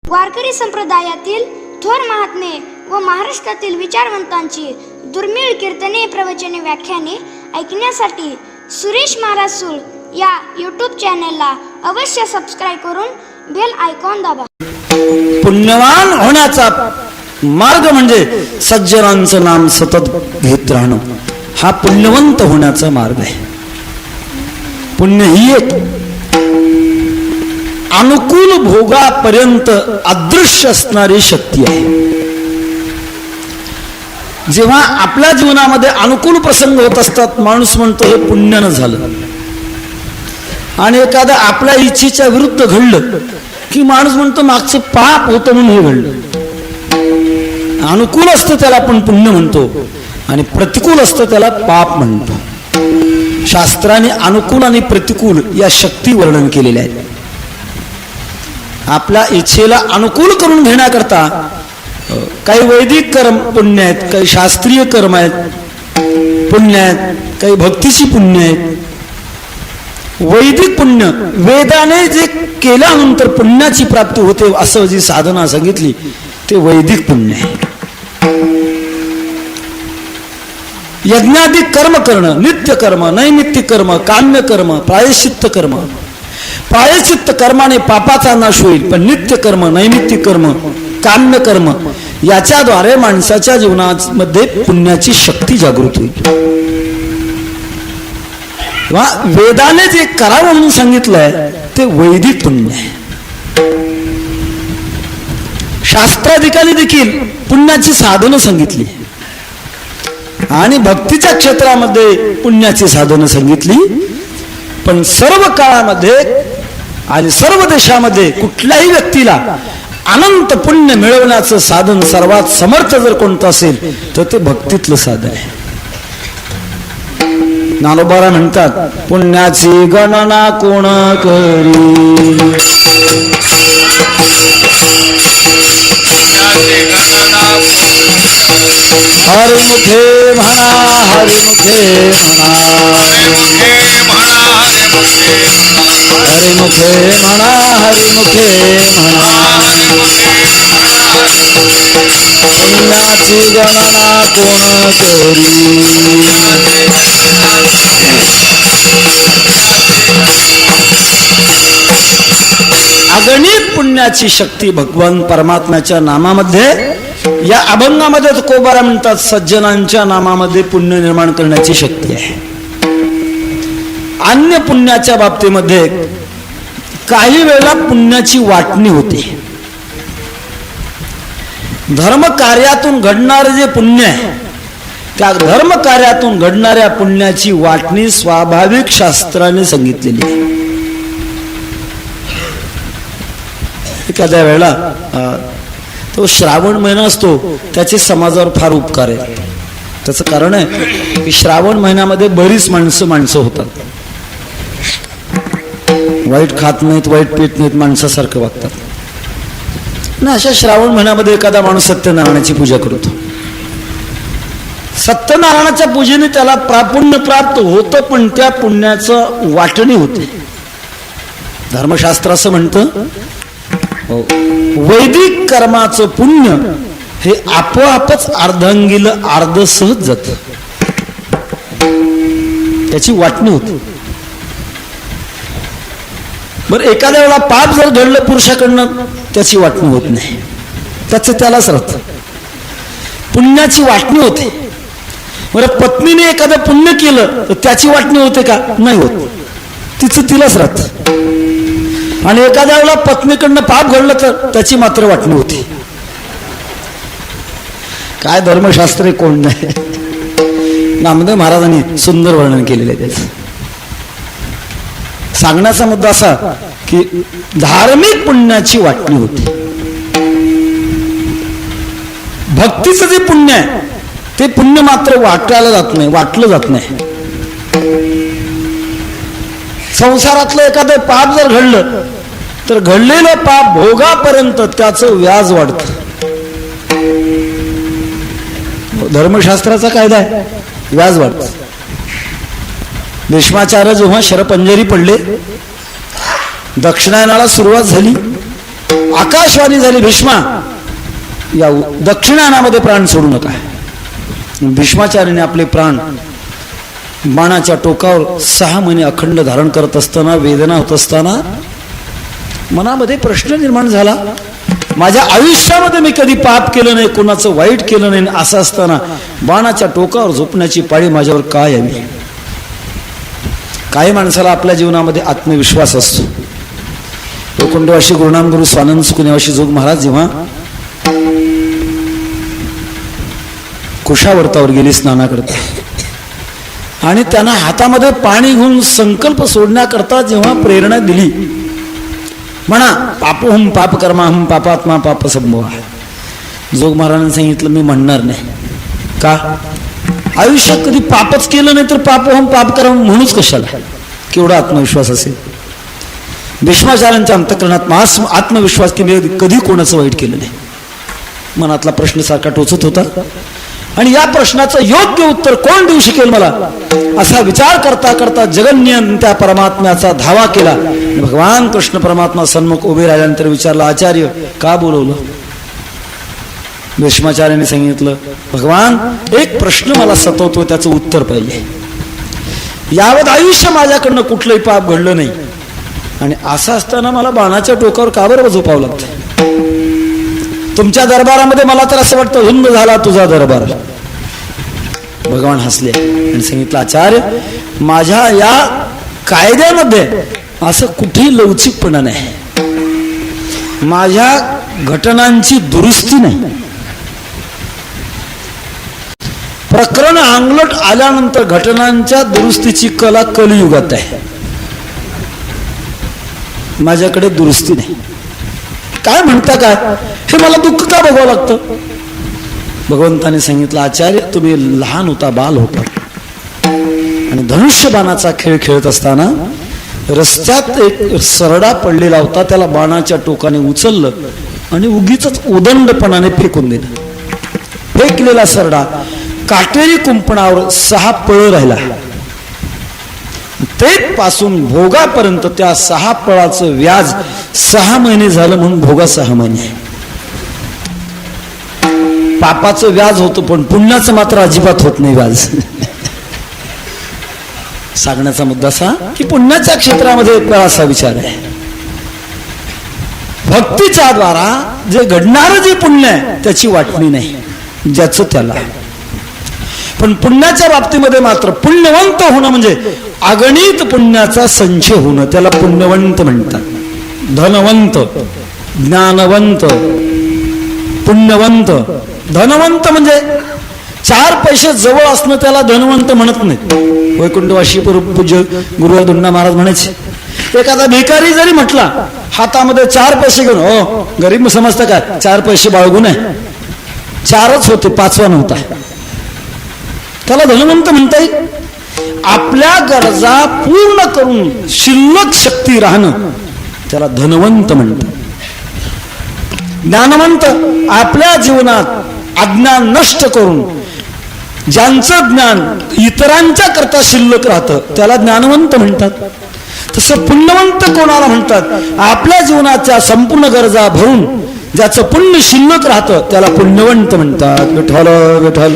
वारकरी संप्रदायातील थोर महात्मे व महाराष्ट्रातील विचारवंतांची दुर्मिळ कीर्तने, प्रवचने, व्याख्याने ऐकण्यासाठी सुरेश महाराज सूळ या यूट्यूब चॅनलला अवश्य सबस्क्राईब करून बेल आयकॉन दाबा. पुण्यवान होण्याचा मार्ग म्हणजे सज्जनांचं नाम सतत घेत राहणं, हा पुण्यवंत होण्याचा मार्ग आहे. पुण्य ही एक अनुकूल भोगापर्यंत अदृश्य असणारी शक्ती आहे. जेव्हा आपल्या जीवनामध्ये अनुकूल प्रसंग होत असतात, माणूस म्हणतो हे पुण्यानं झालं. आणि एखादं आपल्या इच्छेच्या विरुद्ध घडलं की माणूस म्हणतो मागचं पाप होतं म्हणून हे घडलं. अनुकूल असतं त्याला आपण पुण्य म्हणतो आणि प्रतिकूल असतं त्याला पाप म्हणतो. शास्त्राने अनुकूल आणि प्रतिकूल या शक्ती वर्णन केलेल्या आहेत. आपल्या इच्छेला अनुकूल करून घेण्याकरता काही वैदिक कर्म पुण्य आहेत, काही शास्त्रीय कर्म आहेत पुण्य आहेत, काही भक्तीची पुण्य आहेत. वैदिक पुण्य वेदाने जे केल्यानंतर पुण्याची प्राप्ती होते असं जी साधना सांगितली ते वैदिक पुण्य आहे. यज्ञाधिक कर्म करणं, नित्य कर्म, नैमित्तिक कर्म, काम्य कर्म, प्रायश्चित्त कर्म. प्रायश्चित्त कर्माने पापाचा नाश होईल, पण नित्य कर्म, नैमित्तिक कर्म, काम्य कर्म याच्याद्वारे माणसाच्या जीवनामध्ये पुण्याची शक्ती जागृत होईल. वेदाने जे करावं म्हणून सांगितलंय ते वैदिक पुण्य आहे. शास्त्राधिकाने देखील पुण्याची साधनं सांगितली आणि भक्तीच्या क्षेत्रामध्ये पुण्याची साधनं सांगितली. पण सर्व काळामध्ये आणि सर्व देशामध्ये कुठल्याही व्यक्तीला अनंत पुण्य मिळवण्याचं साधन सर्वात समर्थ जर कोणतं असेल तर ते भक्तीतलं साधन आहे. नानोबारा म्हणतात, पुण्याची गणना कोण करी, हरिमुखे म्हणा, हरिमुखे म्हणा, हरिमुखे म्हणा, हरिमुखे म्हणा, पुण्याची गणना कोण करी. अगणित पुण्याची शक्ती भगवान परमात्म्याच्या नामामध्ये, या अभंगामध्ये तुकोबारा म्हणतात सज्जनांच्या नामामध्ये पुण्य निर्माण करण्याची शक्ती आहे. अन्य पुण्याच्या बाबतीमध्ये काही वेळेला पुण्याची वाटणी होते. धर्म कार्यातून घडणारे जे पुण्य आहे त्या धर्म कार्यातून घडणाऱ्या पुण्याची वाटणी स्वाभाविक शास्त्राने सांगितलेली आहे. एखाद्या वेळेला तो श्रावण महिना असतो, त्याचे समाजावर फार उपकार आहे. त्याचं कारण आहे की श्रावण महिन्यामध्ये बरीच माणसं होतात, वाईट खात नाहीत, वाईट पीत नाहीत, माणसासारखं वागतात ना. अशा श्रावण महिन्यामध्ये एखादा माणूस सत्यनारायणाची पूजा करतो. सत्यनारायणाच्या पूजेने त्याला पुण्य प्राप्त होतं, पण त्या पुण्याचं वाटणी होते. धर्मशास्त्र असं म्हणतं, वैदिक कर्माचं पुण्य हे आपोआपच अर्धांगीला अर्ध सहज जात, त्याची वाटणी होती. बरं, एखाद्या वेळेला पाप जर घडलं पुरुषाकडनं त्याची वाटणी होत नाही, त्यालाच राहतं. पुण्याची वाटणी होते. बरं, पत्नीने एखादं पुण्य केलं तर त्याची वाटणी होते का? नाही होत, तिचं तिलाच राहतं. आणि एखाद्या वेळेला पत्नीकडनं पाप घडलं तर त्याची मात्र वाटणी होती. काय धर्मशास्त्र कोण नाही. नामदेव महाराजांनी सुंदर वर्णन केलेलं आहे त्याचं. सांगण्याचा मुद्दा असा की धार्मिक पुण्याची वाटणी होती. भक्तीचं जे पुण्य आहे ते पुण्य मात्र वाटायला जात नाही, वाटलं जात नाही. संसारातलं एखादं पाप जर घडलं तर घडलेलं पाप भोगापर्यंत त्याचं व्याज वाढतं. धर्मशास्त्राचा कायदा आहे, व्याज वाढतं. भीष्माचार्य जेव्हा शरपंजरी पडले, दक्षिणायनाला सुरुवात झाली, आकाशवाणी झाली, भीष्मा या दक्षिणानामध्ये प्राण सोडू नका. भीष्माचार्याने आपले प्राण बाणाच्या टोकावर 6 महिने अखंड धारण करत असताना, वेदना होत असताना मनामध्ये प्रश्न निर्माण झाला, माझ्या आयुष्यामध्ये मी कधी पाप केलं नाही, कोणाचं वाईट केलं नाही, असं असताना बाणाच्या टोकावर झोपण्याची पाळी माझ्यावर काय आली. काही माणसाला आपल्या जीवनामध्ये आत्मविश्वास असतो. वैकुंठवासी गुरुनाम गुरु स्वानंद सुखनिवासी जोग महाराज जेव्हा कुशावर्तावर गेली स्नानाकरता आणि त्यांना हातामध्ये पाणी घेऊन संकल्प सोडण्याकरता जेव्हा प्रेरणा दिली, म्हणा पापोहम पाप कर्माहम पापात्मा पाप संभवा, जोग महाराजांनी सांगितलं मी म्हणणार नाही. का? आयुष्यात कधी पापच केलं नाही तर पापोहम पाप कर्म म्हणूच कशाला? केवढा आत्मविश्वास असेल. भीष्माचार्यांच्या अंतःकरणात आत्मविश्वास की मी कधी कोणाचं वाईट केलं नाही. मनातला प्रश्न सारखा टोचत होता आणि या प्रश्नाचं योग्य उत्तर कोण देऊ शकेल मला, असा विचार करता करता जगन्यन त्या परमात्म्याचा धावा केला. भगवान कृष्ण परमात्मा सन्मुख उभे राहिल्यानंतर विचारलं, आचार्य का बोलवलं? भीष्माचार्याने सांगितलं, भगवान एक प्रश्न मला सतवतो, त्याचं उत्तर पाहिजे. यावत आयुष्य माझ्याकडनं कुठलंही पाप घडलं नाही आणि असं असताना मला बाणाच्या टोकावर का बरं झोपावं लागतं? तुमच्या दरबारामध्ये मला तर असं वाटतं धुंद झाला तुझा दरबार. भगवान हसले आणि सांगितलं, आचार्य माझ्या या कायद्यामध्ये असं कुठेही लवचिकपणा नाही, माझ्या घटनांची दुरुस्ती नाही. प्रकरण अंगलट आल्यानंतर घटनांच्या दुरुस्तीची कला कलियुगात आहे, माझ्याकडे दुरुस्ती नाही. काय म्हणता काय? हे मला दुःख का बघावं लागतं? भगवंताने सांगितलं, आचार्य तुम्ही लहान होता, बाल होता आणि धनुष्यबाणाचा खेळ खेळत असताना रस्त्यात एक सरडा पडलेला होता, त्याला बाणाच्या टोकाने उचललं आणि उगीच उदंडपणाने फेकून दिलं. फेकलेला सरडा काटेरी कुंपणावर 6 पळ राहिला. तेथपासून भोगापर्यंत त्या 6 पळाचं व्याज 6 महिने झालं, म्हणून भोगा 6 महिने. पापाचं व्याज होतं पण पुण्याचं मात्र अजिबात होत नाही व्याज. सांगण्याचा मुद्दा असा की पुण्याच्या क्षेत्रामध्ये एक असा विचार आहे, भक्तीच्या द्वारा जे घडणारं जे पुण्य आहे त्याची वाटणी नाही, ज्याचं त्याला. पण पुण्याच्या बाबतीमध्ये मात्र पुण्यवंत होणं म्हणजे अगणित पुण्याचा संचय होणं, त्याला पुण्यवंत म्हणतात. धनवंत, ज्ञानवंत, पुण्यवंत. धनवंत म्हणजे 4 पैसे जवळ असणं त्याला धनवंत म्हणत नाही. वैकुंठवासी पूज्य गुरु दुंडा महाराज म्हणायचे, एखादा भिकारी जरी म्हटला हातामध्ये 4 पैसे घेऊन, हो गरीब समजतं काय, 4 पैसे बाळगून आहे, 4च होते, 5वा नव्हता, त्याला धनवंत म्हणता येईल. आपल्या गरजा पूर्ण करून शिल्लक शक्ती राहणं त्याला धनवंत म्हणतात. ज्ञानवंत आपल्या जीवनात अज्ञान नष्ट करून ज्यांचं ज्ञान इतरांच्या करता शिल्लक राहतं त्याला ज्ञानवंत म्हणतात. तसं पुण्यवंत कोणाला म्हणतात? आपल्या जीवनाच्या संपूर्ण गरजा भरून ज्याचं पुण्य शिल्लक राहतं त्याला पुण्यवंत म्हणतात. विठ्ठल विठ्ठल.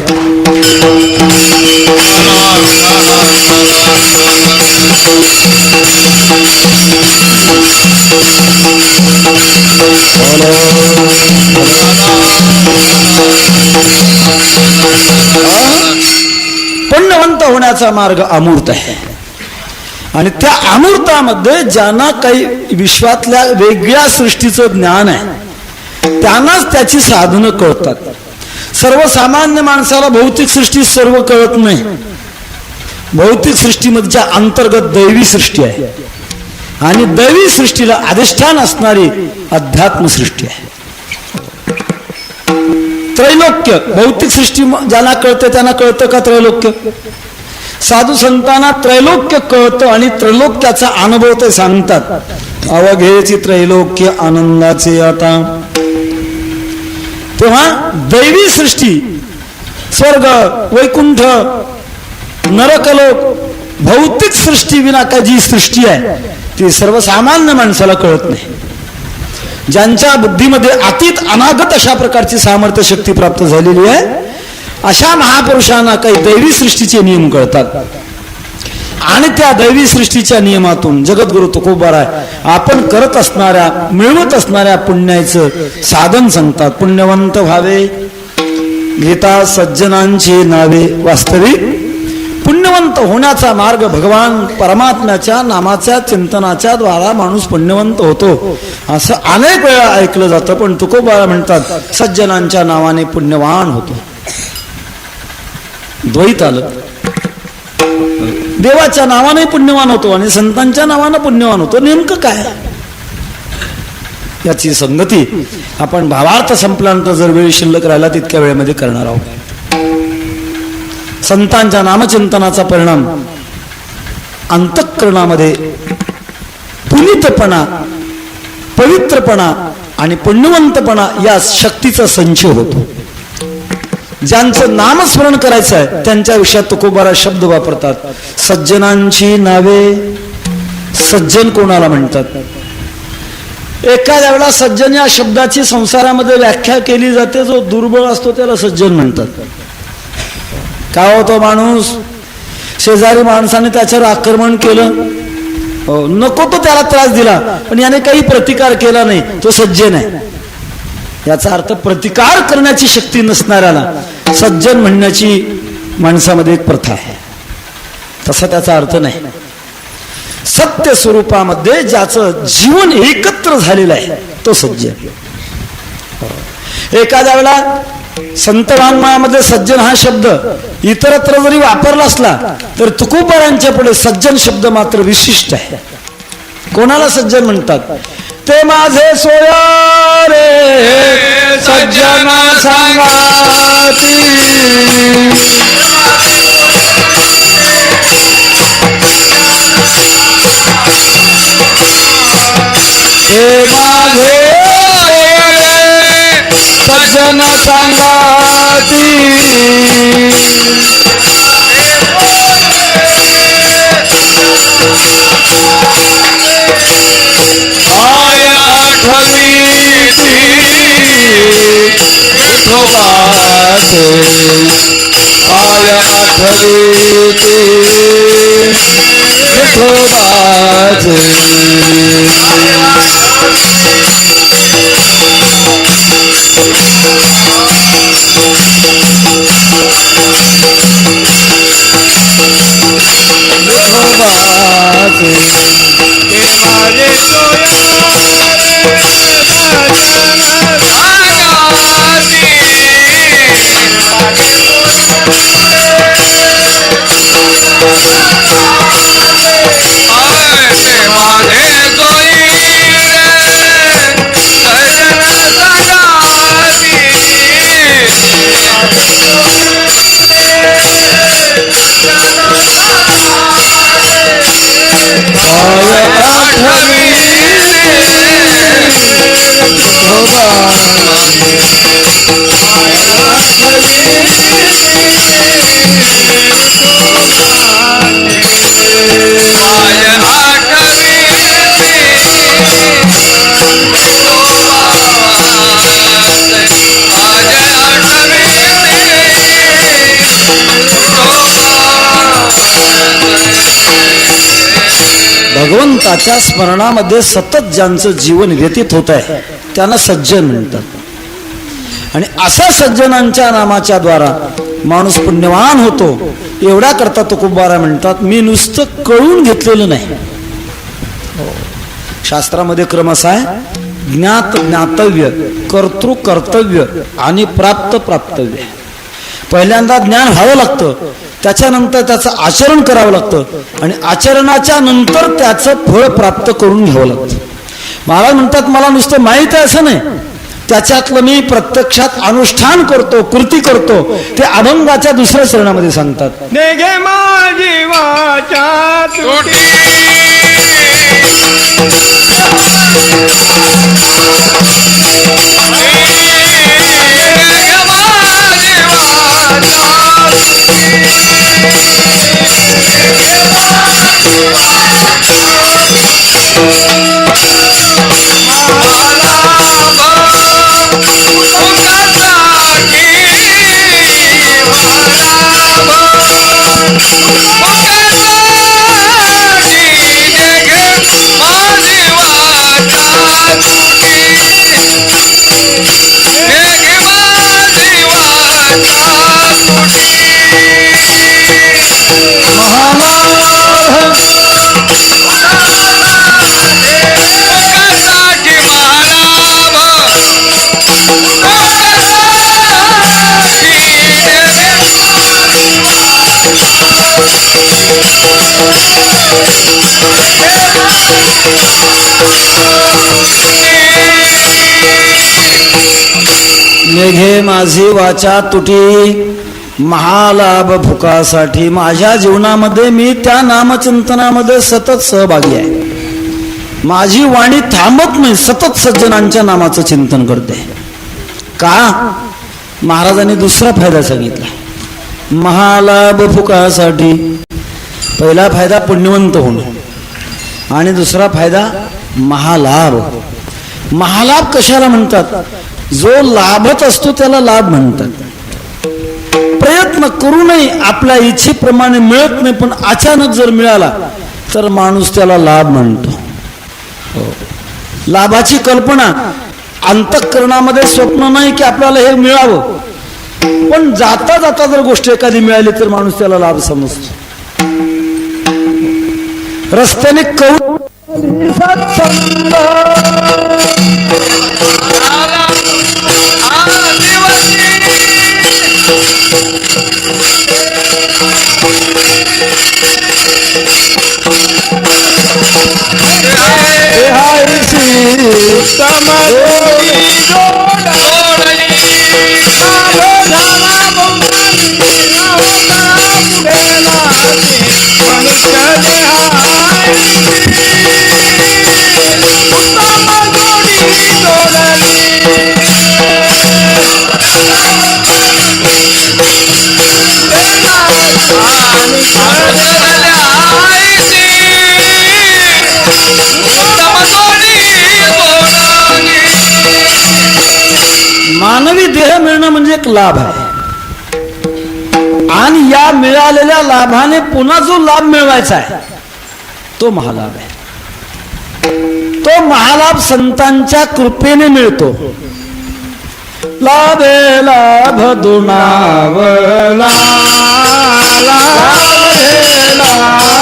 पुण्यवंत होण्याचा मार्ग अमूर्त आहे आणि त्या अमूर्तामध्ये ज्यांना काही विश्वातल्या वेगळ्या सृष्टीचं ज्ञान आहे त्यांनाच त्याची साधनं कळतात. सर्वसामान्य माणसाला भौतिक सृष्टी सर्व कळत नाही. भौतिक सृष्टीमध्ये अंतर्गत दैवी सृष्टी आहे आणि दैवी सृष्टीला अधिष्ठान असणारी अध्यात्म सृष्टी आहे. त्रैलोक्य भौतिक सृष्टी ज्यांना कळते त्यांना कळतं का त्रैलोक्य? साधू संतांना त्रैलोक्य कळतं आणि त्रैलोक्याचा अनुभव ते सांगतात. अवघेची त्रैलोक्य आनंदाचे आता. तेव्हा दैवी सृष्टी स्वर्ग वैकुंठ नरकलोक भौतिक सृष्टी विना का जी सृष्टी आहे ती सर्वसामान्य माणसाला कळत नाही. ज्यांच्या बुद्धीमध्ये अतीत अनागत अशा प्रकारची सामर्थ्य शक्ती प्राप्त झालेली आहे, अशा महापुरुषांना काही दैवी सृष्टीचे नियम कळतात आणि त्या दैवी सृष्टीच्या नियमातून जगद्गुरु तुकोबाराय आपण करत असणाऱ्या मिळवत असणाऱ्या पुण्याचं साधन सांगतात. पुण्यवंत व्हावे घेता सज्जनांची नावे. वास्तविक पुण्यवंत होण्याचा मार्ग भगवान परमात्म्याच्या नामाच्या चिंतनाच्या द्वारा माणूस पुण्यवंत होतो असं अनेक वेळा ऐकलं जातं. पण तुकोबा म्हणतात सज्जनांच्या नावाने पुण्यवान होतो. द्वैत आलं. देवाच्या नावाने पुण्यवान होतो आणि संतांच्या नावानं पुण्यवान होतो. नेमकं काय याची संगती आपण भावार्थ संपल्यानंतर जर वेळ शिल्लक राहिला तितक्या वेळेमध्ये करणार आहोत. संतांच्या नामचिंतनाचा परिणाम अंतःकरणामध्ये पुनीतपणा, पवित्रपणा आणि पुण्यवंतपणा या शक्तीचा संचय होतो. ज्यांचं नामस्मरण करायचं आहे त्यांच्या विषयात तुकोबारा शब्द वापरतात. सज्जनांची नावे. सज्जन कोणाला म्हणतात? एखाद्या वेळेला सज्जन या शब्दाची संसारामध्ये व्याख्या केली जाते. जो दुर्बळ असतो त्याला सज्जन म्हणतात. काय होतो माणूस शेजारी माणसाने त्याच्यावर आक्रमण केलं, नको तो त्याला त्रास दिला पण याने काही प्रतिकार केला नाही, तो सज्जन आहे. याचा अर्थ प्रतिकार करण्याची शक्ती नसणाऱ्याला सज्जन म्हणण्याची माणसामध्ये एक प्रथा आहे. तसा त्याचा अर्थ नाही. सत्य स्वरूपामध्ये ज्याचं जीवन एकत्र झालेलं आहे तो सज्जन. एखाद्या वेळेला संत वाङ्मयामध्ये सज्जन हा शब्द इतरत्र जरी वापरला असला तर तुकोबारांच्या पुढे सज्जन शब्द मात्र विशिष्ट आहे. कोणाला सज्जन म्हणतात? ते माझे सोया रे सज्जना सांगाती. हे माझे सज्जन सांगाती. आय आठवीती विठोबाचे. आय आठवीती विठोबाचे. भगवंताच्या स्मरणामध्ये सतत ज्यांचं जीवन व्यतीत होत आहे त्यांना सज्जन म्हणतात. आणि अशा सज्जनांच्या नामाच्या द्वारा माणूस पुण्यवान होतो. एवढा करता तुकोबारा म्हणतात मी नुसतं कळून घेतलेलं नाही. शास्त्रामध्ये क्रम असा आहे, ज्ञात ज्ञातव्य, कर्तृ कर्तव्य आणि प्राप्त प्राप्तव्य. पहिल्यांदा ज्ञान व्हावं लागतं, त्याच्यानंतर त्याचं आचरण करावं लागतं आणि आचरणाच्या नंतर त्याचं फळ प्राप्त करून घ्यावं लागतं. महाराज म्हणतात मला नुसतं माहीत आहे असं नाही, त्याच्यातलं मी प्रत्यक्षात अनुष्ठान करतो, कृती करतो. ते अभंगाच्या दुसऱ्या चरणामध्ये सांगतात. नेगे माझी वाचा तुटी मला मेघे माझी वाचा तुटी महालाभ भुकासाठी. माझ्या जीवनामध्ये मी त्या नामचिंतनामध्ये सतत सहभागी आहे. माझी वाणी थांबत नाही, सतत सज्जनांच्या नामाचं चिंतन करते. का? महाराजांनी दुसरा फायदा सांगितला, महालाभ भुकासाठी. पहिला फायदा पुण्यवंत होणं आणि दुसरा फायदा महालाभ. महालाभ कशाला म्हणतात? जो लाभत असतो त्याला लाभ म्हणतात. प्रयत्न करूनही आपल्या इच्छेप्रमाणे मिळत नाही, पण अचानक जर मिळाला तर माणूस त्याला लाभ म्हणतो. लाभाची कल्पना अंतःकरणामध्ये स्वप्न नाही की आपल्याला हे मिळावं, पण जाता जाता जर गोष्ट एखादी मिळाली तर माणूस त्याला लाभ समजतो. रस्त्याने मानवी देह मिळणं म्हणजे एक लाभ आहे. आणि या मिळालेल्या लाभाने पुन्हा जो लाभ मिळवायचा आहे तो महालाभ आहे. तो महालाभ संतांच्या कृपेने मिळतो. लाभे लाभ दुनावला, लाभे लाभ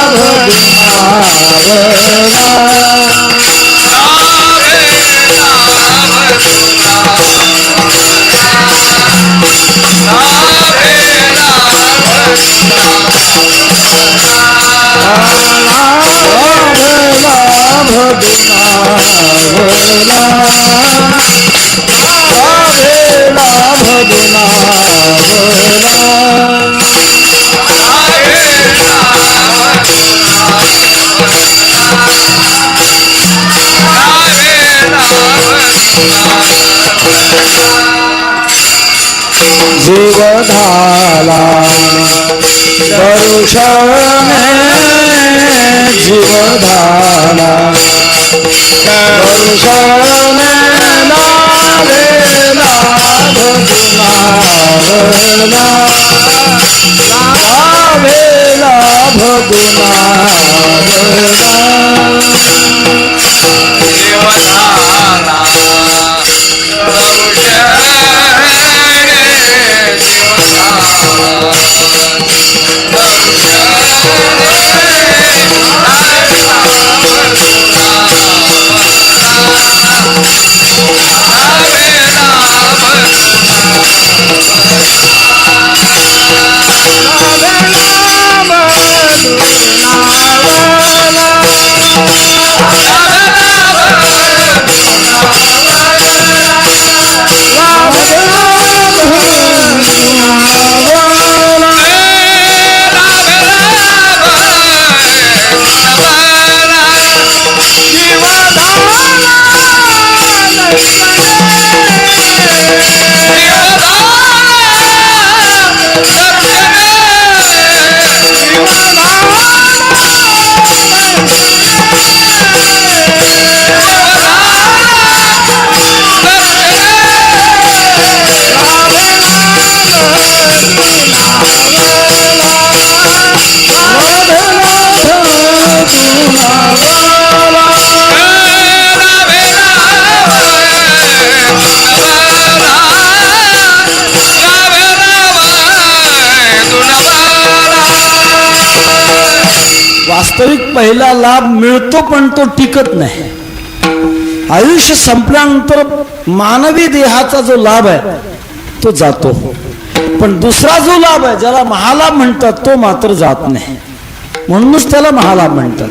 जीवधाला दर्शने, जीवधाला दर्शने, लाभे लाभ गुणावला, लाभे लाभ गुणावला. वास्तविक पहिला लाभ मिळतो पण तो टिकत नाही. आयुष्य संपल्यानंतर मानवी देहाचा जो लाभ आहे तो जातो, पण दुसरा जो लाभ आहे ज्याला महालाभ म्हणतात तो मात्र जात नाही. म्हणूनच त्याला महालाभ म्हणतात.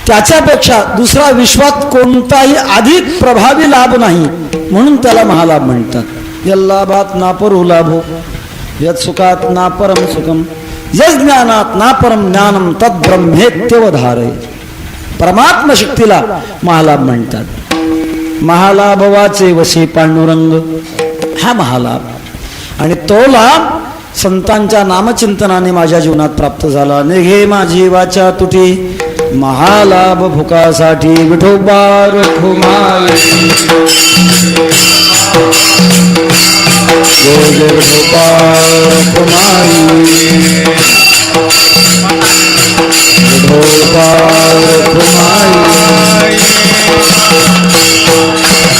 त्याच्यापेक्षा दुसरा विश्वात कोणताही अधिक प्रभावी लाभ नाही, म्हणून त्याला महालाभ म्हणतात. यल्लाभात नापरो लाभो यत् सुखात नापरम सुखम यज् ज्ञानात नापरम ज्ञानम तद ब्रह्मेत्यवधारय. परमात्म शक्तीला महालाभ म्हणतात. महालाभवाचे वशी पांडुरंग हा महालाभ, आणि तो लाभ संतांच्या नामचिंतनाने माझ्या जीवनात प्राप्त झाला. निघे माझी वाचा तुटी महालाभ भुकासाठी विठोबा रखुमाई. जय विठोबा रखुमाई. विठोबा रखुमाई.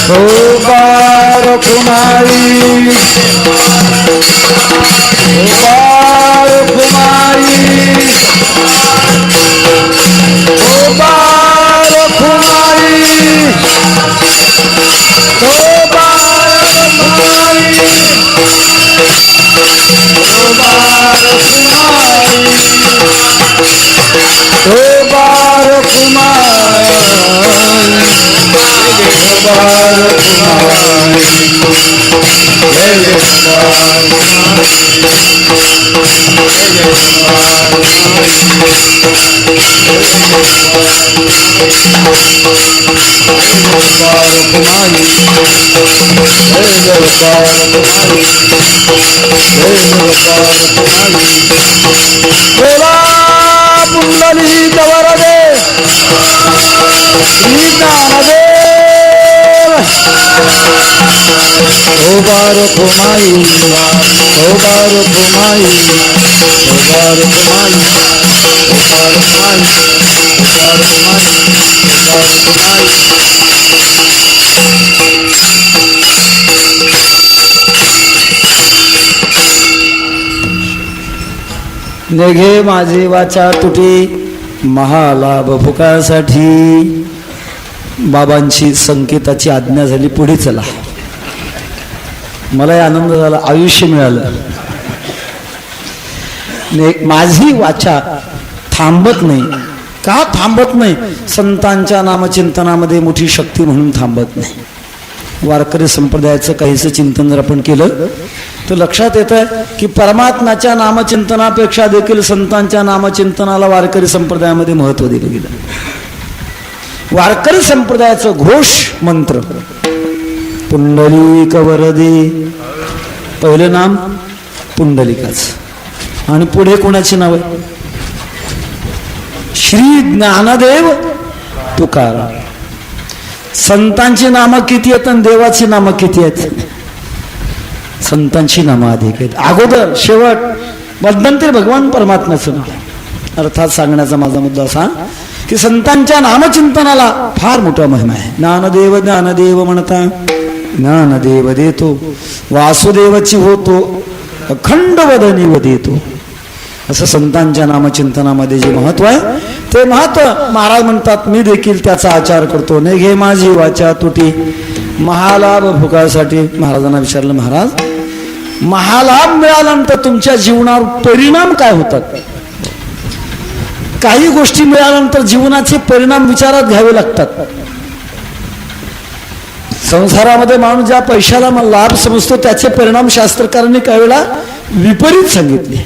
विठोबा रखुमाई. निघे माझी वाचा तुटी महालाभ भुकासाठी. बाबांची संकेताची आज्ञा झाली, पुढे चला. मलाही आनंद झाला, आयुष्य मिळालं. माझी वाचा थांबत नाही. का थांबत नाही? संतांच्या नामचिंतनामध्ये मोठी शक्ती म्हणून थांबत नाही. वारकरी संप्रदायाचं काहीसं चिंतन जर आपण केलं तर लक्षात येत आहे की परमात्म्याच्या नामचिंतनापेक्षा देखील संतांच्या नामचिंतनाला वारकरी संप्रदायामध्ये महत्व दिलं गेलं. वारकरी संप्रदायाचं घोष मंत्र पुंडलिक वरदे. पहिलं नाम पुंडलिकाचं, आणि पुढे कोणाची नाव आहे? श्री ज्ञानदेव तुकाराम. संतांची नामं किती आहेत आणि देवाची नामं किती आहेत? संतांची नामं अधिक आहेत. अगोदर शेवट मध्यंतरी भगवान परमात्म्याचं नाव. अर्थात सांगण्याचा माझा मुद्दा असा की संतांच्या नामचिंतनाला फार मोठा महिमा आहे. ज्ञानदेव ज्ञानदेव म्हणता ज्ञानदेव देतो, वासुदेवची होतो अखंड वदनी वदेतो. असं संतांच्या नामचिंतनामध्ये जे महत्व आहे ते महत्व महाराज म्हणतात मी देखील त्याचा आचार करतो. ने घे माझी वाचा तुटी महालाभ भुकासाठी. महाराजांना विचारलं, महाराज महालाभ मिळाल्यानंतर तुमच्या जीवनावर परिणाम काय होतात? काही गोष्टी मिळाल्यानंतर जीवनाचे परिणाम विचारात घ्यावे लागतात. संसारामध्ये माणूस ज्या पैशाला लाभ समजतो त्याचे परिणाम शास्त्रकारांनी काही वेळा विपरीत सांगितले.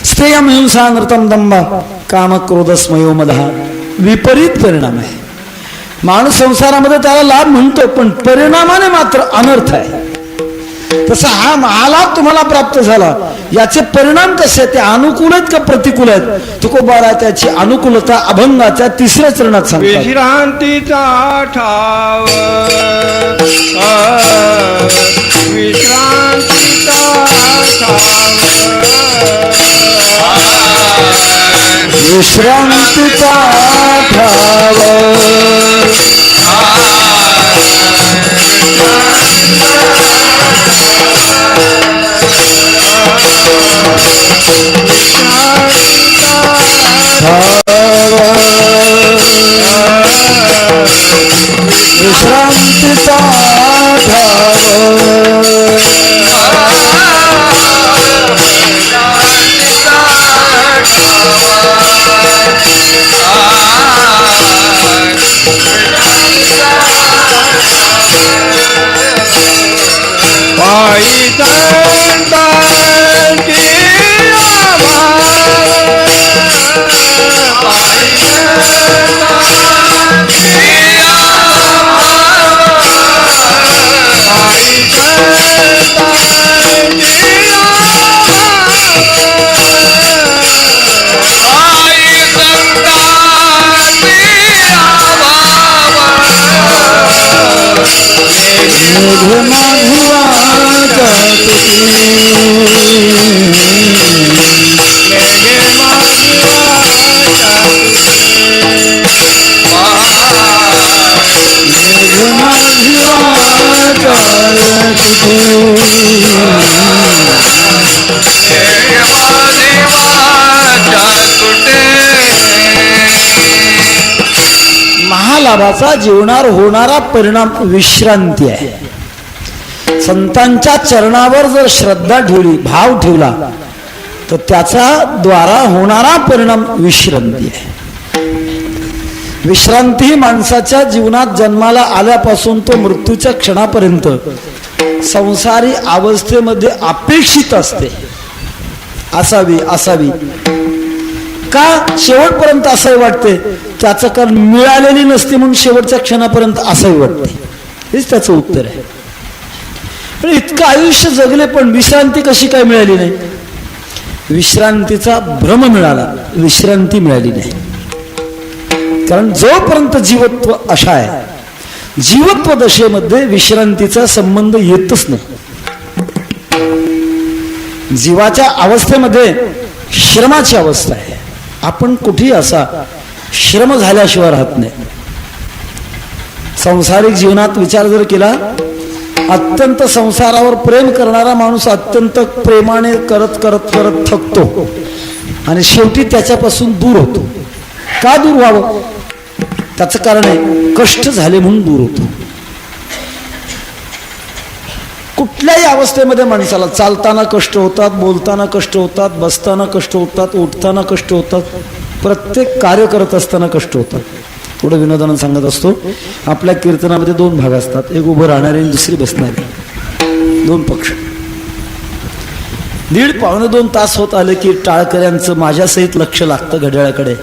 स्त्रियम हिंसा नृतम दंभा काम क्रोध स्मयो मधा. विपरीत परिणाम आहे. माणूस संसारामध्ये त्याला लाभ म्हणतो पण परिणामाने मात्र अनर्थ आहे. तसा हा महालाभ तुम्हाला प्राप्त झाला, याचे परिणाम कसे ते अनुकूल आहेत का प्रतिकूल आहेत? तुकोबारा त्याची अनुकूलता अभंगाच्या 3ऱ्या चरणात सांगतात. विश्रांतीचा ठाव विश्रांतीचा विश्रांतीचा ठाव विश्रांतीचा ठाव संतांची महालाभाचा जीवनावर होणारा परिणाम विश्रांती आहे. संतांच्या चरणावर जर श्रद्धा ठेवली, भाव ठेवला, तर त्याचा द्वारा होणारा परिणाम विश्रांती आहे. विश्रांती ही माणसाच्या जीवनात जन्माला आल्यापासून तो मृत्यूच्या क्षणापर्यंत संसारी अवस्थेमध्ये अपेक्षित असते. असावी असावी का शेवटपर्यंत असावी वाटते? त्याचं कारण मिळालेली नसते म्हणून शेवटच्या क्षणापर्यंत असावी वाटते. हेच त्याचं उत्तर आहे. पण इतकं आयुष्य जगले पण विश्रांती कशी काय मिळाली नाही? विश्रांतीचा भ्रम मिळाला, विश्रांती मिळाली नाही. कारण जोपर्यंत जीवत्व अशा आहे, जीवत्व दशेमध्ये विश्रांतीचा संबंध येतच नाही. जीवाच्या अवस्थेमध्ये श्रमाची अवस्था आहे. आपण कुठेही असा श्रम झाल्याशिवाय राहत नाही. सांसारिक जीवनात विचार जर केला, अत्यंत संसारावर प्रेम करणारा माणूस अत्यंत प्रेमाने करत करत करत थकतो आणि शेवटी त्याच्यापासून दूर होतो. का दूर व्हावं? त्याचं कारण आहे कष्ट झाले म्हणून दूर होतो. कुठल्याही अवस्थेमध्ये माणसाला चालताना कष्ट होतात, बोलताना कष्ट होतात, बसताना कष्ट होतात, उठताना कष्ट होतात, प्रत्येक कार्य करत असताना कष्ट होतात. थोडं विनोदानं सांगत असतो, आपल्या कीर्तनामध्ये 2 भाग असतात, एक उभं राहणारे आणि दुसरी बसणारी, 2 पक्ष. 1.5-2 तास होत आले की टाळकऱ्यांचं माझ्यासहित लक्ष लागतं घड्याळाकडे.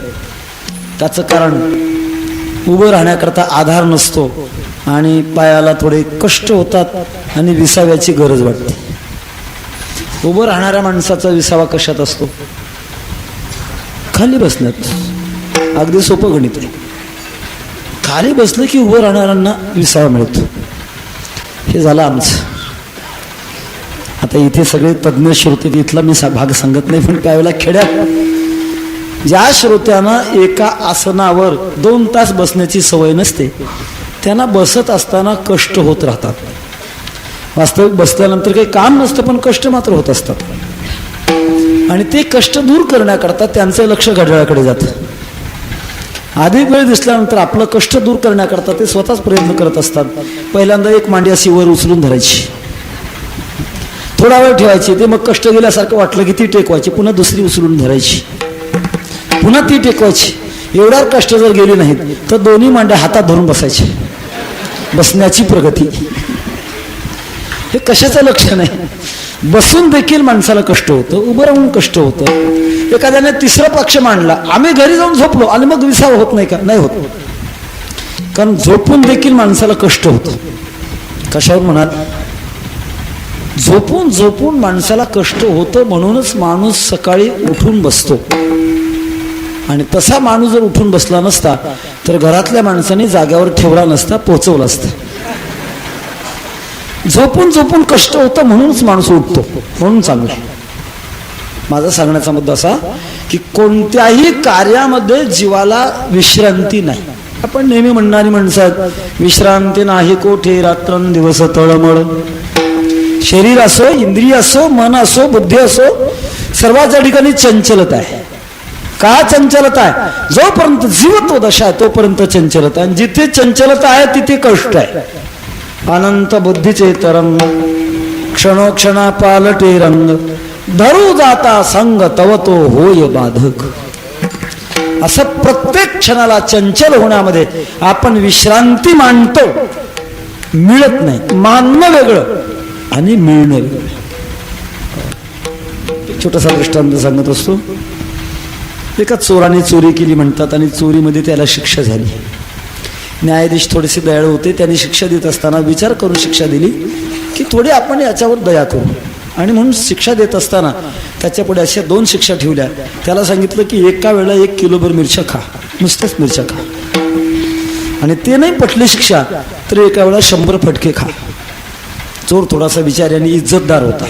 त्याचं कारण उभं राहण्याकरता आधार नसतो आणि पायाला थोडे कष्ट होतात आणि विसाव्याची गरज वाटते. उभं राहणाऱ्या माणसाचा विसावा कशात असतो? खाली बसण्यात. अगदी सोपं गणित आहे. खाली बसलं की उभं राहणाऱ्यांना विसावा मिळतो. हे झालं आमचं. आता इथे सगळे तज्ज्ञ श्रोते, इथला मी भाग सांगत नाही, पण त्यावेळेला खेड्यात ज्या श्रोत्यांना एका आसनावर 2 तास बसण्याची सवय नसते, त्यांना बसत असताना कष्ट होत राहतात. वास्तविक बसल्यानंतर काही काम नसतं, पण कष्ट मात्र होत असतात. आणि ते कष्ट दूर करण्याकरता त्यांचं लक्ष घड्याळाकडे जातं. अधिक वेळ दिसल्यानंतर आपलं कष्ट दूर करण्याकरता ते स्वतःच प्रयत्न करत असतात. पहिल्यांदा एक मांडी अशी वर उचलून धरायची, थोडा वेळ ठेवायची, ते मग कष्ट गेल्यासारखं वाटलं की ती टेकवायची, पुन्हा दुसरी उचलून धरायची, पुन्हा ती टेकवायची. एवढ्यावर कष्ट जर गेली नाहीत तर दोन्ही मांड्या हातात धरून बसायचे. बसण्याची प्रगती. हे कशाचं लक्षण आहे? बसून देखील माणसाला कष्ट होतं, उभं राहून कष्ट होतं. एखाद्याने 3रा पक्ष मांडला, आम्ही घरी जाऊन झोपलो आणि मग विसावा होत नाही का? नाही होत. कारण झोपून देखील माणसाला कष्ट होतं. कशावर म्हणाल? झोपून झोपून माणसाला कष्ट होतं, म्हणूनच माणूस सकाळी उठून बसतो. आणि तसा माणूस जर उठून बसला नसता तर घरातल्या माणसाने जाग्यावर ठेवला नसता, पोचवला असता. झोपून झोपून कष्ट होतं म्हणूनच माणूस उठतो, म्हणून चांगलं. माझा सांगण्याचा मुद्दा असा की कोणत्याही कार्यामध्ये जीवाला विश्रांती नाही. आपण नेहमी म्हणणारी माणसं आहेत, विश्रांती नाही कोठे रात्रंदिवस तळमळ. शरीर असो, इंद्रिय असो, मन असो, बुद्धी असो, सर्वांच्या ठिकाणी चंचलता आहे. का चंचलता आहे? जोपर्यंत जीवत्व दशा आहे तोपर्यंत चंचलता आहे. जिथे चंचलता आहे तिथे कष्ट आहे. अनंत बुद्धीचे तरंग क्षणोक्षणा पालटे रंग, धरू जाता संग तव तो होय बाधक. असं प्रत्येक क्षणाला चंचल होण्यामध्ये आपण विश्रांती मानतो. मिळत नाही. मानणं वेगळं आणि मिळणं वेगळं. एक छोटासा दृष्टांत सांगत असतो. एका चोराने चोरी केली म्हणतात आणि चोरीमध्ये त्याला शिक्षा झाली. न्यायाधीश थोडेसे दयाळू होते. त्यांनी शिक्षा देत असताना विचार करून शिक्षा दिली की थोडी आपण याच्यावर दया करू, आणि म्हणून शिक्षा देत असताना त्याच्यापुढे अशा 2 शिक्षा ठेवल्या. त्याला सांगितलं की एका वेळेला 1 किलोभर मिरच्या खा, नुसत्याच मिरच्या खा, आणि ते नाही पटली शिक्षा तर एका वेळेला 100 फटके खा. चोर थोडासा विचाराने इज्जतदार होता.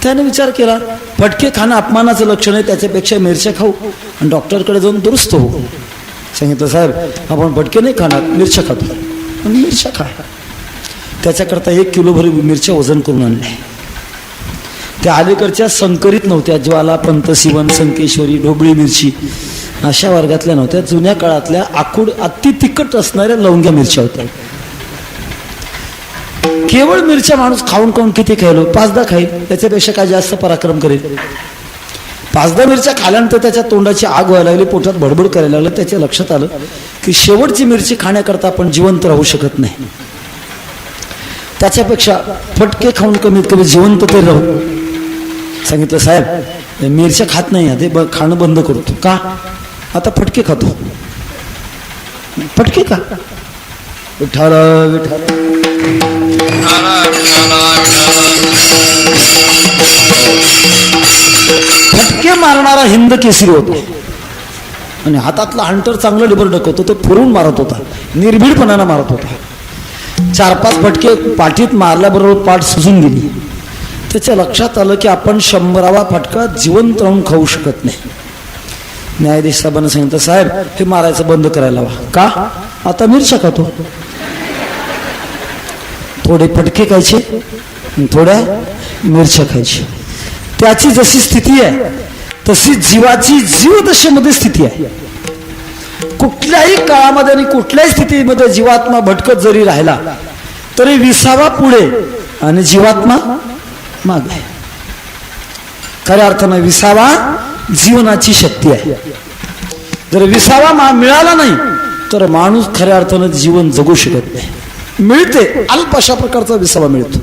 त्याने विचार केला फटके खाणं अपमानाचं लक्षण आहे, त्याच्यापेक्षा मिरच्या खाऊ आणि डॉक्टरकडे जाऊन दुरुस्त होऊ. सांगितलं साहेब आपण फटके नाही खाणार, मिरच्या खातो. आणि मिरच्या खा. त्याच्याकरता 1 किलोभर मिरच्या वजन करून आणले. त्या अलीकडच्या संकरित नव्हत्या, ज्वाला, पंतशिवन, संकेश्वरी, ढोबळी मिरची अशा वर्गातल्या नव्हत्या. जुन्या काळातल्या आखूड अति तिखट असणाऱ्या लवंग्या मिरच्या होत्या. केवळ मिरच्या माणूस खाऊन खाऊन किती खायलो, 5-10 खाईल, त्याच्यापेक्षा काय जास्त पराक्रम करेल. 5-10 मिरच्या खाल्यानंतर त्याच्या तोंडाची आग व्हायला लागली, पोटात बडबड करायला लागलं. त्याच्या लक्षात आलं की शेवटची मिरची खाण्याकरता आपण जिवंत राहू शकत नाही, त्याच्यापेक्षा फटके खाऊन कमीत कमी जिवंत तरी राहू. सांगितलं साहेब मिरच्या खात नाही, ते खाणं बंद करतो. का? आता फटके खातो. फटके का? विठ्ठल विठ्ठल. फटके मारणारा हिंद केसरी होता आणि हातातला हंटर चांगलं लिबरडक होतं. तो फिरून मारत होता, निर्भीडपणानं मारत होता. 4-5 फटके पाठीत मारल्याबरोबर पाठ सुजून गेली. त्याच्या लक्षात आलं की आपण 100वा फटका जिवंत राहून खाऊ शकत नाही. न्यायाधीश साहेबांना सांगितलं साहेब हे मारायचं बंद करायला हवा. का? आता मिरच्या खातो. थोडे फटके खायचे, थोड्या मिरच्या खायची. त्याची जशी स्थिती आहे तशी जीवाची जीवदशेमध्ये स्थिती आहे. कुठल्याही काळामध्ये आणि कुठल्याही स्थितीमध्ये जीवात्मा भटकत जरी राहिला तरी विसावा पुढे आणि जीवात्मा मागे. खऱ्या अर्थानं विसावा जीवनाची शक्ती आहे. जर विसावा मिळाला नाही तर माणूस खऱ्या अर्थानं जीवन जगू शकत नाही. मिळते अल्प अशा प्रकारचा विसावा मिळतो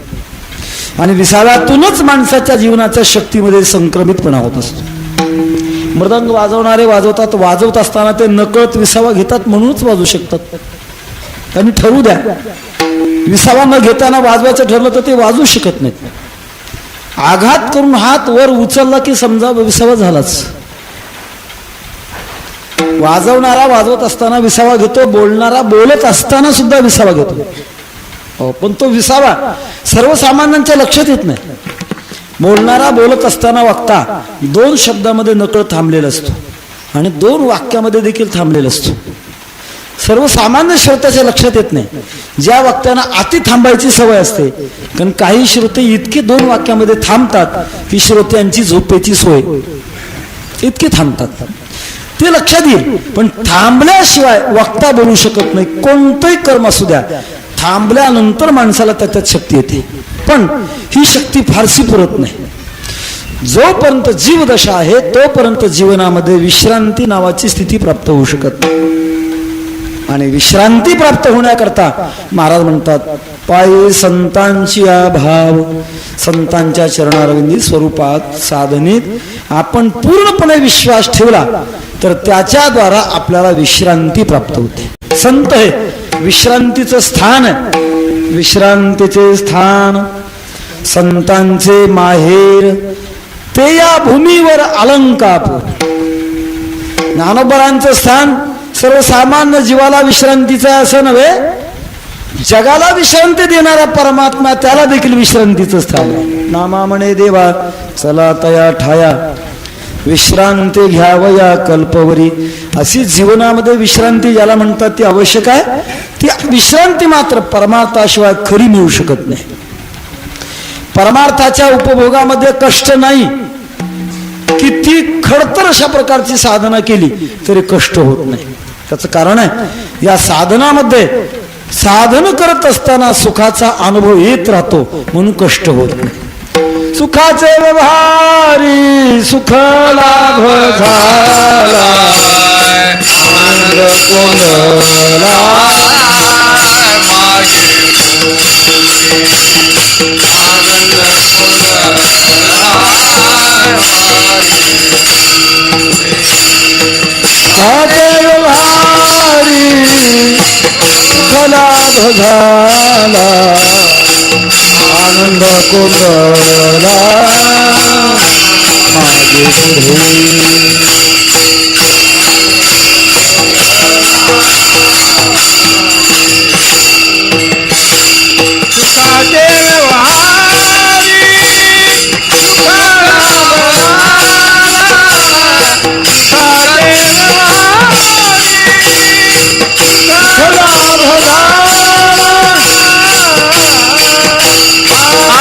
आणि विसाव्यातूनच माणसाच्या जीवनाच्या शक्तीमध्ये संक्रमितपणा होत असतो. मृदंग वाजवणारे वाजवतात, वाजवत असताना ते नकळत विसावा घेतात म्हणूनच वाजवू शकतात. त्यांनी ठरवू द्या, विसावा न घेताना वाजवायचं ठरलं तर ते वाजवू शकत नाहीत. आघात करून हात वर उचलला की समजा विसावा झालाच. वाजवणारा वाजवत असताना विसावा घेतो, बोलणारा बोलत असताना सुद्धा विसावा घेतो. पण तो विसावा सर्वसामान्यांच्या लक्षात येत नाही. बोलणारा बोलत असताना वक्ता 2 शब्दामध्ये नकळत थांबलेला असतो आणि 2 वाक्यामध्ये देखील थांबलेला असतो. सर्वसामान्य श्रोत्याच्या लक्षात येत नाही. ज्या वक्त्यांना अति थांबायची सवय असते, कारण काही श्रोते इतके 2 वाक्यामध्ये थांबतात की श्रोत्यांची झोपेची सोय, इतके थांबतात. ते लक्षात येईल, पण थांबल्याशिवाय वक्ता बोलू शकत नाही. कोणतंही कर्म असू द्या, थांबल्यानंतर माणसाला त्याच्यात शक्ती येते, पण ही शक्ती फारशी पुरत नाही. जोपर्यंत जीवदशा आहे तोपर्यंत जीवनामध्ये विश्रांती नावाची स्थिती प्राप्त होऊ शकत नाही. आणि विश्रांती प्राप्त होण्याकरता महाराज म्हणतात पायी संतांची भाव, संतांच्या चरणारविंदी स्वरूपात साधनेत आपण पूर्णपणे विश्वास ठेवला तर त्याच्याद्वारा आपल्याला विश्रांती प्राप्त होते. संत हे विश्रांतीचं स्थान आहे. विश्रांतीचे स्थान संतांचे माहेर, ते या भूमीवर अलंकाप. ज्ञानोबरांचं स्थान सर्वसामान्य जीवाला विश्रांतीचा असं नव्हे, जगाला विश्रांती देणारा परमात्मा त्याला देखील विश्रांतीचं स्थान आहे. नामा म्हणे देवा चला तया ठाया, विश्रांती घ्यावया कल्पवरी. अशी जीवनामध्ये विश्रांती ज्याला म्हणतात ती आवश्यक आहे. ती विश्रांती मात्र परमार्थाशिवाय खरी मिळू शकत नाही. परमार्थाच्या उपभोगामध्ये कष्ट नाही. किती खडतर अशा प्रकारची साधना केली तरी कष्ट होत नाही. त्याचं कारण आहे या साधनामध्ये साधन करत असताना सुखाचा अनुभव येत राहतो म्हणून कष्ट होत नाही. सुखाचे व्यवहारी सुख लाभ झाला, आनंद कोणला मागे, आनंद कोणला झाला आनंद कोंडला मागे पुढे सुखाचे व्यवहारी सुखाला सुखाचे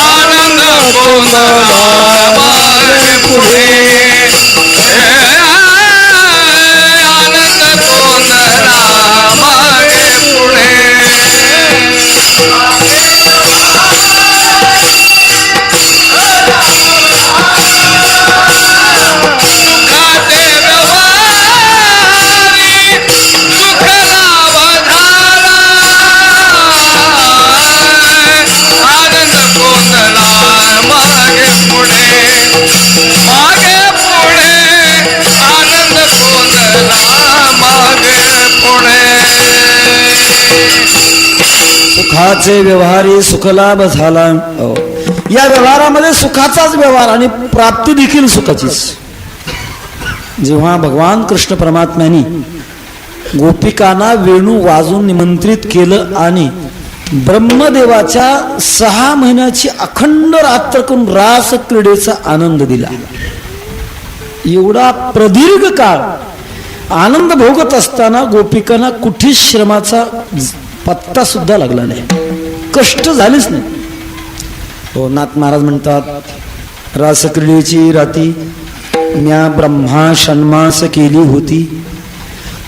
आनंद कोंडला मागे पुढे आनंद कोंडला मागे पुढे सुखाचे व्यवहारी सुख लाभ झाला आनंद कोंडला मागे पुढे मागे पुढे आनंद कोंडला मागे पुढे सुखाचे व्यवहारी सुखलाभ झाला. या व्यवहारामध्ये सुखाचाच व्यवहार आणि प्राप्ती देखील सुखाचीच. जेव्हा भगवान कृष्ण परमात्म्यांनी गोपिकांना वेणू वाजून निमंत्रित केलं आणि ब्रह्मदेवाच्या 6 महिन्याची अखंड रात्र करून रास क्रीडेचा आनंद दिला, एवढा प्रदीर्घ काळ आनंद भोगत असताना गोपिकांना कुठेच श्रमाचा पत्ता सुद्धा लागला नाही, कष्ट झालेच नाही. हो, नाथ महाराज म्हणतात, रासक्रीडेची राती म्या ब्रह्मा षण्मास केली होती,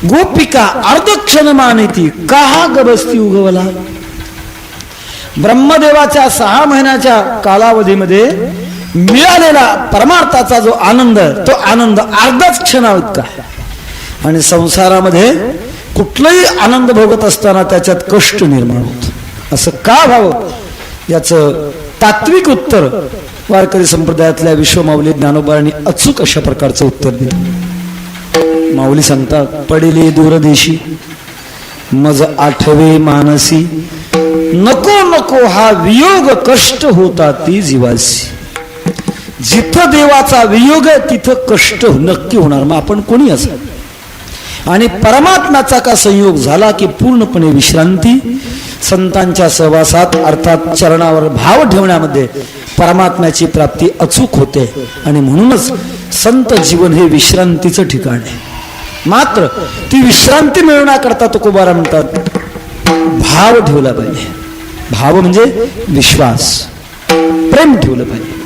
गोपिका अर्धक्षण मानेती काहा गबस्ती उगवला. ब्रह्मदेवाच्या 6 महिन्याच्या कालावधीमध्ये मिळालेला परमार्थाचा जो आनंद, तो आनंद अर्धाच क्षणाइतका. आणि संसारामध्ये कुठलाही आनंद भोगत असताना त्याच्यात कष्ट निर्माण होत. असं का व्हावं याचं तात्विक उत्तर वारकरी संप्रदायातल्या विश्वमाऊली ज्ञानोबांनी अचूक अशा प्रकारचं उत्तर दिलं. माऊली सांगतात, पडेले दूरदेशी मज आठवे मानसी, नको नको हा वियोग कष्ट होता ती जीवासी. जिथं देवाचा वियोग आहे तिथं कष्ट नक्की होणार, मग आपण कोणी असं. आणि परमात्म्याचा का संयोग झाला की पूर्णपणे विश्रांती. संतांच्या सहवासात अर्थात चरणावर भाव ठेवण्यामध्ये परमात्म्याची प्राप्ती अचूक होते. आणि म्हणूनच संत जीवन हे विश्रांतीचं ठिकाण आहे. मात्र ती विश्रांती मिळवण्याकरता तुकोबारा म्हणतात, भाव ठेवला पाहिजे. भाव म्हणजे विश्वास, प्रेम ठेवलं पाहिजे.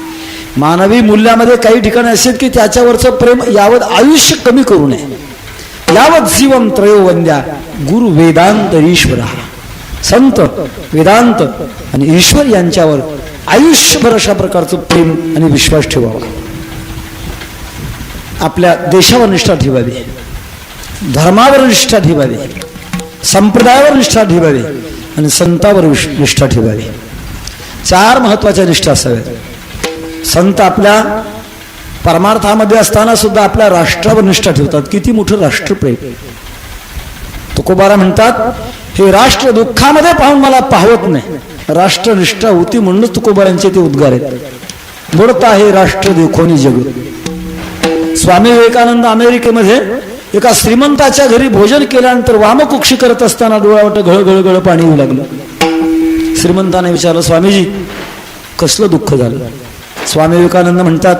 मानवी मूल्यामध्ये काही ठिकाणी असेल की त्याच्यावरचं प्रेम यावत आयुष्य कमी करू नये. यावत जीवन त्रयो वंद्या गुरु वेदांत ईश्वरा. संत, वेदांत आणि ईश्वर यांच्यावर आयुष्यभर अशा प्रकारचं प्रेम आणि विश्वास ठेवावा. आपल्या देशावर निष्ठा ठेवावी, धर्मावर निष्ठा ठेवावी, संप्रदायावर निष्ठा ठेवावी आणि संतावर निष्ठा ठेवावी. 4 महत्वाच्या निष्ठा असाव्यात. संत आपल्या परमार्थामध्ये असताना सुद्धा आपल्या राष्ट्रावर निष्ठा ठेवतात. किती मोठं राष्ट्रप्रेम. तुकोबारा म्हणतात, हे राष्ट्र दुःखामध्ये पाहून मला पाहवत नाही. राष्ट्रनिष्ठा होती म्हणूनच तुकोबारांचे ते उद्गार आहेत. बुडता हे राष्ट्र देखोनी जग. स्वामी विवेकानंद अमेरिकेमध्ये एका श्रीमंताच्या घरी भोजन केल्यानंतर वामकुक्षी करत असताना डोळ्यावाट गळगळ पाणी येऊ लागलं. श्रीमंताने विचारलं, स्वामीजी कसलं दुःख झालं? स्वामी विवेकानंद म्हणतात,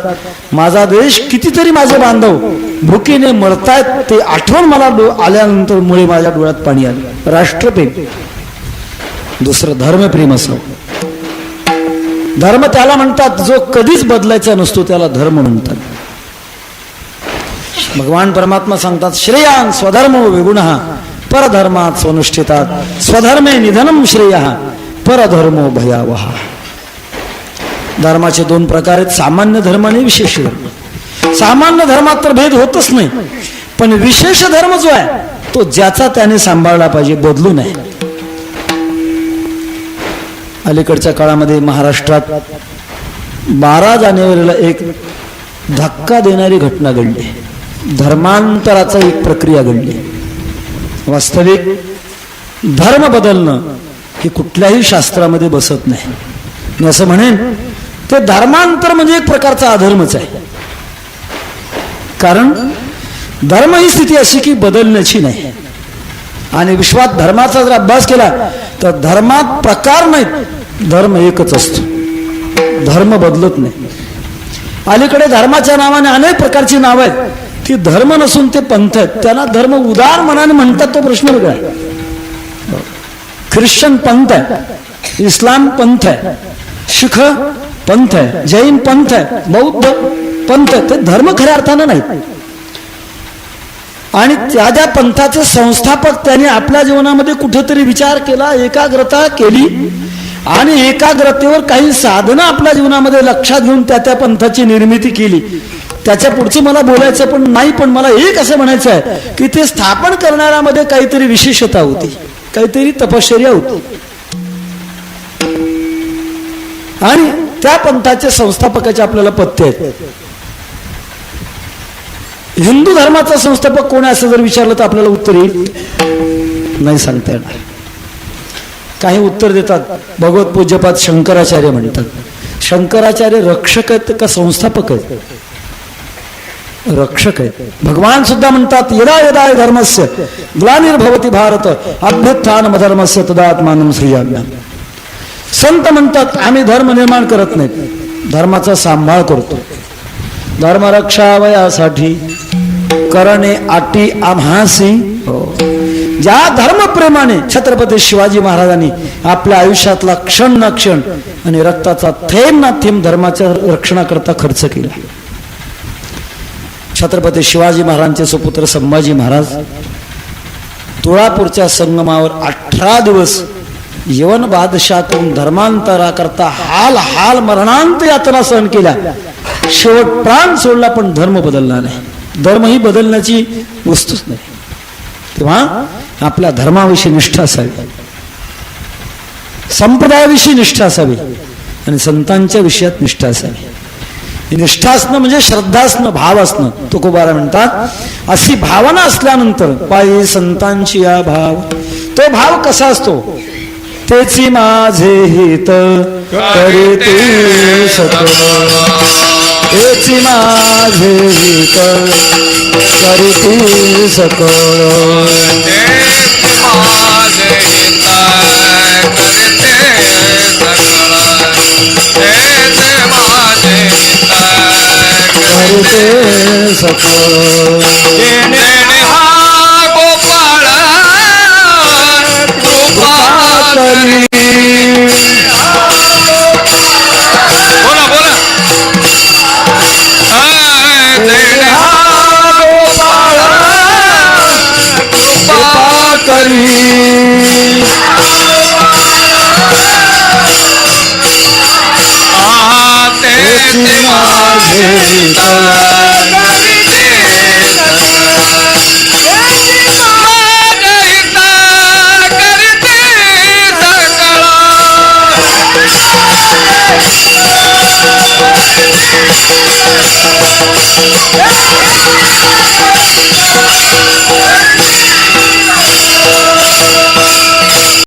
माझा देश कितीतरी माझे बांधव भुकीने मरतायत ते आठवण मला आल्यानंतर मुळे माझ्या डोळ्यात पाणी आलं. राष्ट्रप्रेम. दुसरं धर्मप्रेम असावं. धर्म त्याला म्हणतात जो कधीच बदलायचा नसतो, त्याला धर्म म्हणतात. भगवान परमात्मा सांगतात, श्रेयान स्वधर्मो विगुणः परधर्मात् स्वनुष्ठितात स्वधर्मे निधनम श्रेयः परधर्मो भयावह. धर्माचे 2 प्रकार आहेत, सामान्य धर्म आणि विशेष धर्म. सामान्य धर्मात तर भेद होतच नाही, पण विशेष धर्म जो आहे तो ज्याचा त्याने सांभाळला पाहिजे, बदलू नये. अलीकडच्या काळामध्ये महाराष्ट्रात 12 जानेवारीला एक धक्का देणारी घटना घडली. धर्मांतराचा एक प्रक्रिया घडली. वास्तविक धर्म बदलणं हे कुठल्याही शास्त्रामध्ये बसत नाही. मी असं म्हणेन ते धर्मांतर म्हणजे एक प्रकारचा अधर्मच आहे. कारण धर्म ही स्थिती अशी की बदलण्याची नाही. आणि विश्वात धर्माचा जर अभ्यास केला तर धर्मात प्रकार नाहीत, धर्म एकच असतो, धर्म बदलत नाही. अलीकडे धर्माच्या नावाने अनेक प्रकारची नावं आहेत, ती धर्म नसून ते पंथ आहेत. त्यांना धर्म उदार मनाने म्हणतात, तो प्रश्न वेगळा आहे. ख्रिश्चन पंथ आहे, इस्लाम पंथ आहे, शीख पंथ आहे, जैन पंथ आहे, बौद्ध पंथ आहे. ते धर्म खऱ्या अर्थानं नाहीत. आणि त्या ज्या पंथाचे संस्थापक त्यांनी आपल्या जीवनामध्ये कुठेतरी विचार केला, एकाग्रता केली आणि एकाग्रतेवर काही साधनं आपल्या जीवनामध्ये लक्षात घेऊन त्या पंथाची निर्मिती केली. त्याच्या पुढचं मला बोलायचं पण नाही, पण मला एक असं म्हणायचं आहे की ते स्थापन करणाऱ्यामध्ये काहीतरी विशेषता होती, काहीतरी तपश्चर्या होती. आणि त्या पंथाचे संस्थापकाचे आपल्याला पत्ते आहेत. हिंदू धर्माचा संस्थापक कोण आहे असं जर विचारलं तर आपल्याला उत्तर येईल, नाही सांगता येणार. काही उत्तर देतात भगवत पूज्यपाद शंकराचार्य म्हणतात. शंकराचार्य रक्षक आहेत का संस्थापक आहेत? रक्षक आहेत. भगवान सुद्धा म्हणतात यदा यदा धर्मस्य ग्लानिर्भवति भारत अभ्युत्थानम धर्मस्य तदात्मानं सृजाम्यहम्. संत म्हणतात आम्ही धर्म निर्माण करत नाहीत, धर्माचा सांभाळ करतो. धर्मरक्षावयासाठी करणे आटी आम्हासी. ज्या धर्मप्रेमाने छत्रपती शिवाजी महाराजांनी आपल्या आयुष्यातला क्षण ना क्षण आणि रक्ताचा थेंब ना थेंब धर्माच्या रक्षणाकरता खर्च केला. छत्रपती शिवाजी महाराजांचे सुपुत्र संभाजी महाराज तुळापूरच्या संगमावर 18 दिवस यवन बादशाहकडून धर्मांतराकरता हाल हाल मरणांत यातना सहन केल्या. शेवट प्राण सोडला पण धर्म बदलला नाही. धर्म ही बदलण्याची वस्तूच नाही. तेव्हा आपल्या धर्माविषयी निष्ठा असावी, संप्रदायाविषयी निष्ठा असावी आणि संतांच्या विषयात निष्ठा असावी. निष्ठा असणं म्हणजे श्रद्धा असणं, भाव असणं. तुकोबारा म्हणतात अशी भावना असल्यानंतर पायी संतांची या भाव. तो भाव कसा असतो? तेची माझे हित करीती सकळ, तेची माझे हित करीती सकळ. करते सकळ गोपाळ कृपा करी. बोला बोला गोपाळ कृपा करी. माझे